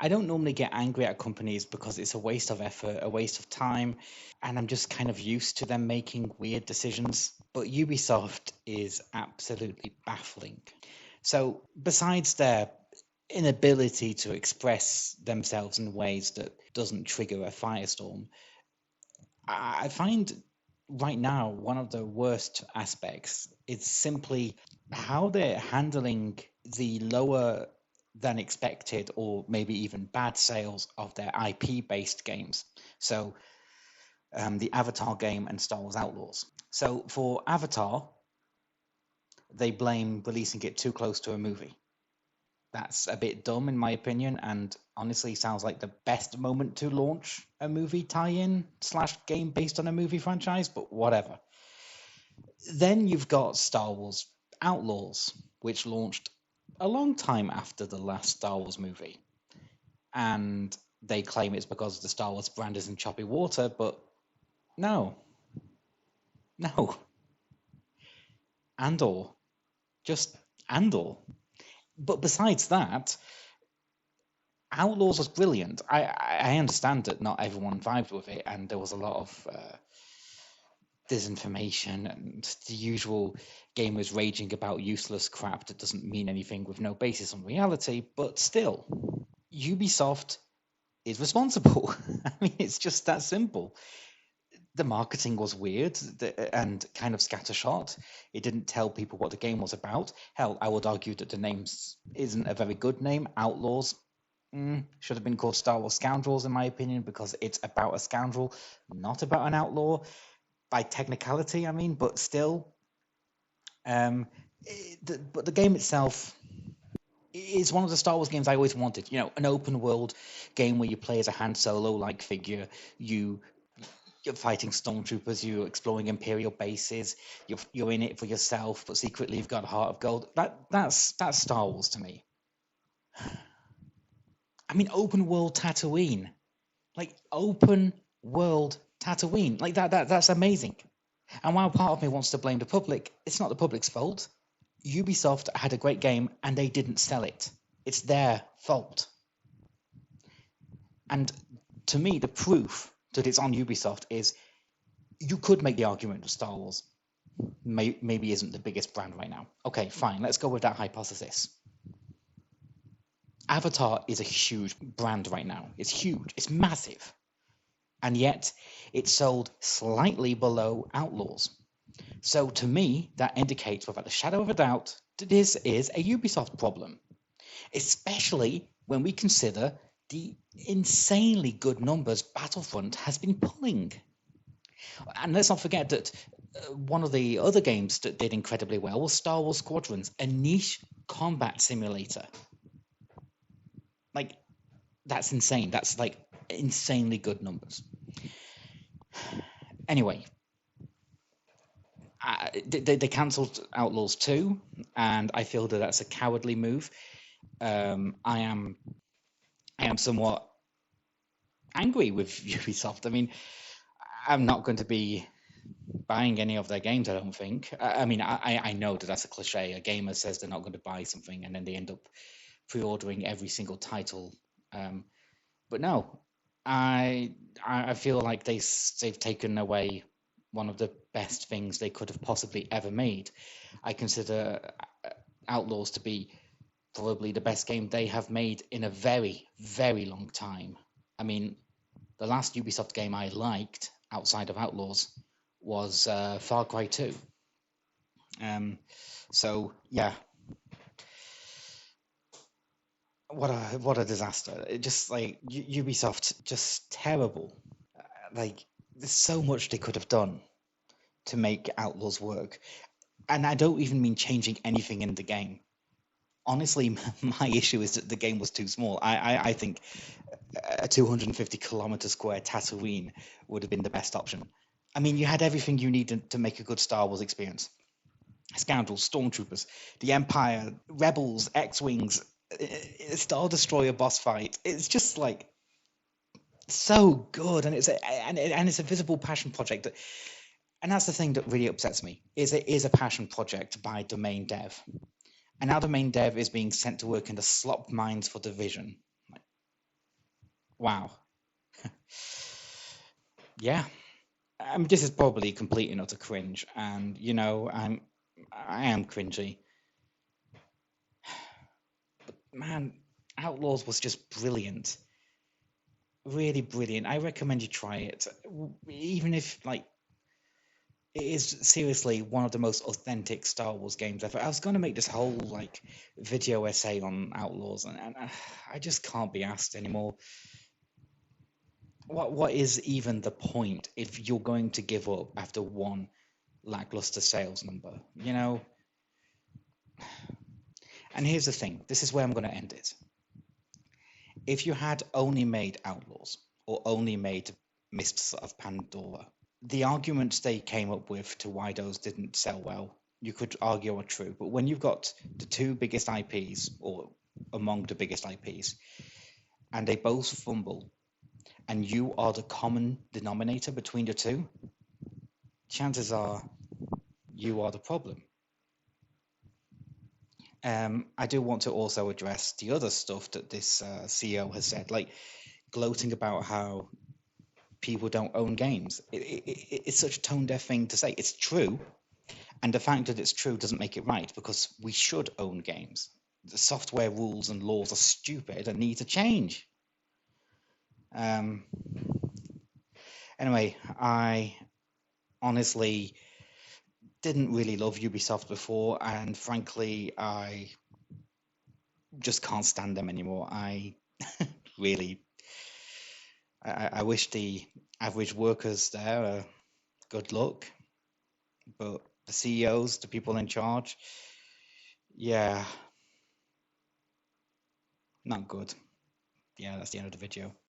I don't normally get angry at companies because it's a waste of effort, a waste of time, and I'm just kind of used to them making weird decisions. But Ubisoft is absolutely baffling. So, besides their inability to express themselves in ways that doesn't trigger a firestorm, I find right now one of the worst aspects is simply how they're handling the lower than expected or maybe even bad sales of their IP based games. So, the Avatar game and Star Wars Outlaws. So, for Avatar, they blame releasing it too close to a movie. That's a bit dumb, in my opinion, and honestly sounds like the best moment to launch a movie tie-in slash game based on a movie franchise, but whatever. Then you've got Star Wars Outlaws, which launched a long time after the last Star Wars movie. And they claim it's because the Star Wars brand is in choppy water, but no, no. Andor. Just Andor. But besides that, Outlaws was brilliant. I understand that not everyone vibed with it, and there was a lot of disinformation and the usual gamers raging about useless crap that doesn't mean anything with no basis on reality. But still, Ubisoft is responsible. I mean, it's just that simple. The marketing was weird and kind of scattershot. It didn't tell people what the game was about. Hell, I would argue that the name isn't a very good name. Outlaws should have been called Star Wars Scoundrels, in my opinion, because it's about a scoundrel, not about an outlaw. By technicality, I mean, but still. But the game itself is one of the Star Wars games I always wanted. You know, an open world game where you play as a Han Solo like figure. You're fighting stormtroopers, you're exploring Imperial bases, you're in it for yourself, but secretly you've got a heart of gold. That's Star Wars to me. I mean, open world Tatooine, like open world Tatooine, like that's amazing. And while part of me wants to blame the public, it's not the public's fault. Ubisoft had a great game and they didn't sell it. It's their fault. And to me, the proof that it's on Ubisoft is you could make the argument that Star Wars maybe isn't the biggest brand right now. Okay, fine, let's go with that hypothesis. Avatar is a huge brand right now. It's huge, it's massive. And yet, it sold slightly below Outlaws. So to me, that indicates without a shadow of a doubt that this is a Ubisoft problem, especially when we consider the insanely good numbers Battlefront has been pulling. And let's not forget that one of the other games that did incredibly well was Star Wars Squadrons, a niche combat simulator. Like, that's insane. That's like insanely good numbers. Anyway, they cancelled Outlaws 2, and I feel that that's a cowardly move. I am somewhat angry with Ubisoft. I mean, I'm not going to be buying any of their games, I don't think. I mean, I know that that's a cliche. A gamer says they're not going to buy something, and then they end up pre-ordering every single title. But no, I feel like they've taken away one of the best things they could have possibly ever made. I consider Outlaws to be probably the best game they have made in a very, very long time. I mean, the last Ubisoft game I liked outside of Outlaws was Far Cry 2. So yeah, what a disaster! It just like Ubisoft, just terrible. Like there's so much they could have done to make Outlaws work, and I don't even mean changing anything in the game. Honestly, my issue is that the game was too small. I think a 250-kilometer square Tatooine would have been the best option. I mean, you had everything you needed to make a good Star Wars experience. Scoundrels, stormtroopers, the Empire, rebels, X-wings, Star Destroyer boss fight. It's just like so good, and it's a visible passion project. And that's the thing that really upsets me. Is it is a passion project by domain dev, and now domain dev is being sent to work in the slop mines for Division. Wow. Yeah. This is probably complete and utter cringe, and I am cringy. Man, Outlaws was just brilliant, really brilliant. I recommend you try it, even if like it is seriously one of the most authentic Star Wars games ever. I was going to make this whole like video essay on Outlaws, and I just can't be asked anymore. What is even the point if you're going to give up after one lackluster sales number? And here's the thing. This is where I'm going to end it. If you had only made Outlaws or only made Mists of Pandora, the arguments they came up with to why those didn't sell well, you could argue are true. But when you've got the two biggest IPs, or among the biggest IPs, and they both fumble, and you are the common denominator between the two, chances are you are the problem. I do want to also address the other stuff that this CEO has said, like gloating about how people don't own games. It's such a tone deaf thing to say. It's true, and the fact that it's true doesn't make it right because we should own games. The software rules and laws are stupid and need to change. Um, anyway, I honestly didn't really love Ubisoft before, and frankly, I just can't stand them anymore. I really, I wish the average workers there good luck, but the CEOs, the people in charge, yeah, not good. Yeah, that's the end of the video.